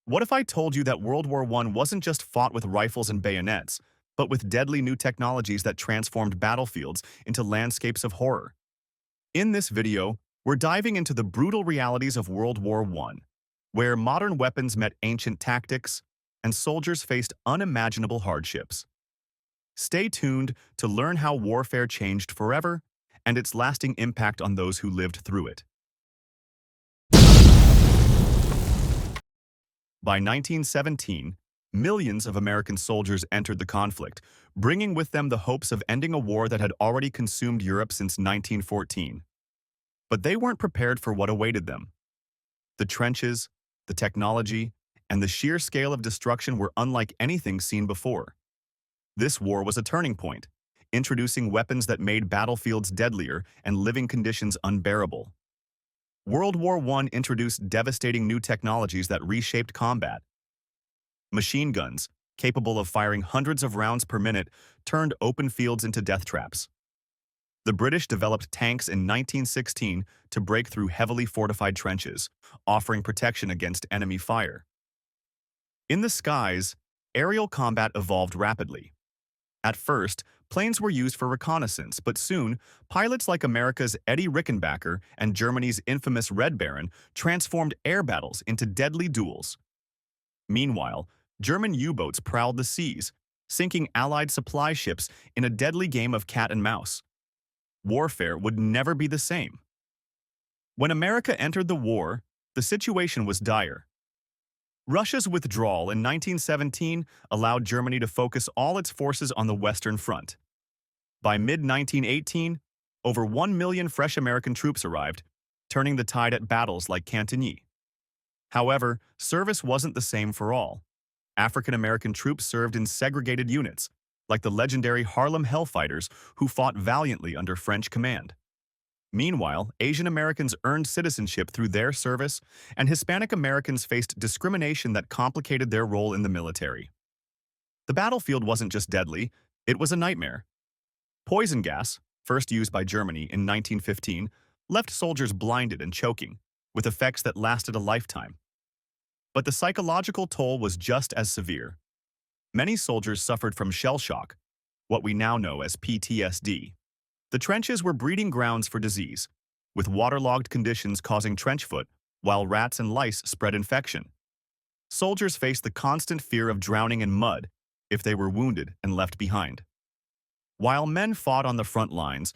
What if I told you that World War I wasn't just fought with rifles and bayonets, but with deadly new technologies that transformed battlefields into landscapes of horror? In this video, we're diving into the brutal realities of World War I, where modern weapons met ancient tactics and soldiers faced unimaginable hardships. Stay tuned to learn how warfare changed forever and its lasting impact on those who lived through it. By 1917, millions of American soldiers entered the conflict, bringing with them the hopes of ending a war that had already consumed Europe since 1914. But they weren't prepared for what awaited them. The trenches, the technology, and the sheer scale of destruction were unlike anything seen before. This war was a turning point, introducing weapons that made battlefields deadlier and living conditions unbearable. World War I introduced devastating new technologies that reshaped combat. Machine guns, capable of firing hundreds of rounds per minute, turned open fields into death traps. The British developed tanks in 1916 to break through heavily fortified trenches, offering protection against enemy fire. In the skies, aerial combat evolved rapidly. At first, planes were used for reconnaissance, but soon, pilots like America's Eddie Rickenbacker and Germany's infamous Red Baron transformed air battles into deadly duels. Meanwhile, German U-boats prowled the seas, sinking Allied supply ships in a deadly game of cat and mouse. Warfare would never be the same. When America entered the war, the situation was dire. Russia's withdrawal in 1917 allowed Germany to focus all its forces on the Western Front. By mid-1918, over 1 million fresh American troops arrived, turning the tide at battles like Cantigny. However, service wasn't the same for all. African American troops served in segregated units, like the legendary Harlem Hellfighters, who fought valiantly under French command. Meanwhile, Asian Americans earned citizenship through their service, and Hispanic Americans faced discrimination that complicated their role in the military. The battlefield wasn't just deadly, it was a nightmare. Poison gas, first used by Germany in 1915, left soldiers blinded and choking, with effects that lasted a lifetime. But the psychological toll was just as severe. Many soldiers suffered from shell shock, what we now know as PTSD. The trenches were breeding grounds for disease, with waterlogged conditions causing trench foot, while rats and lice spread infection. Soldiers faced the constant fear of drowning in mud if they were wounded and left behind. While men fought on the front lines,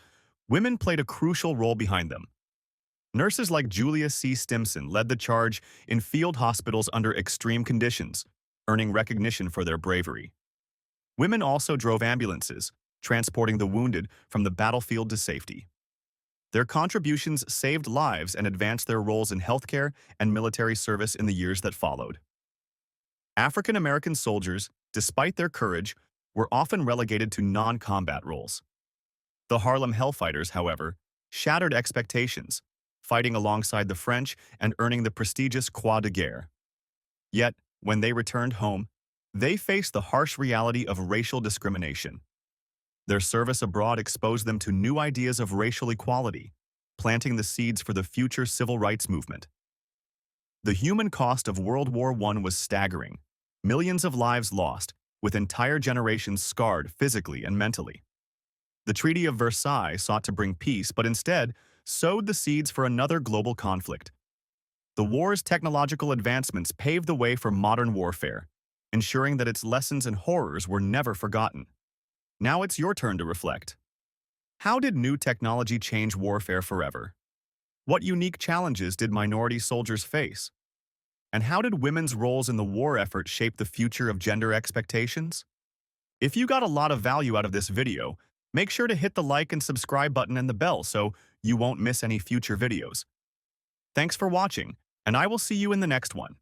women played a crucial role behind them. Nurses like Julia C. Stimson led the charge in field hospitals under extreme conditions, earning recognition for their bravery. Women also drove ambulances, transporting the wounded from the battlefield to safety. Their contributions saved lives and advanced their roles in healthcare and military service in the years that followed. African American soldiers, despite their courage, were often relegated to non-combat roles. The Harlem Hellfighters, however, shattered expectations, fighting alongside the French and earning the prestigious Croix de Guerre. Yet, when they returned home, they faced the harsh reality of racial discrimination. Their service abroad exposed them to new ideas of racial equality, planting the seeds for the future civil rights movement. The human cost of World War I was staggering. Millions of lives lost, with entire generations scarred physically and mentally. The Treaty of Versailles sought to bring peace, but instead sowed the seeds for another global conflict. The war's technological advancements paved the way for modern warfare, ensuring that its lessons and horrors were never forgotten. Now it's your turn to reflect. How did new technology change warfare forever? What unique challenges did minority soldiers face? And how did women's roles in the war effort shape the future of gender expectations? If you got a lot of value out of this video, make sure to hit the like and subscribe button and the bell so you won't miss any future videos. Thanks for watching, and I will see you in the next one.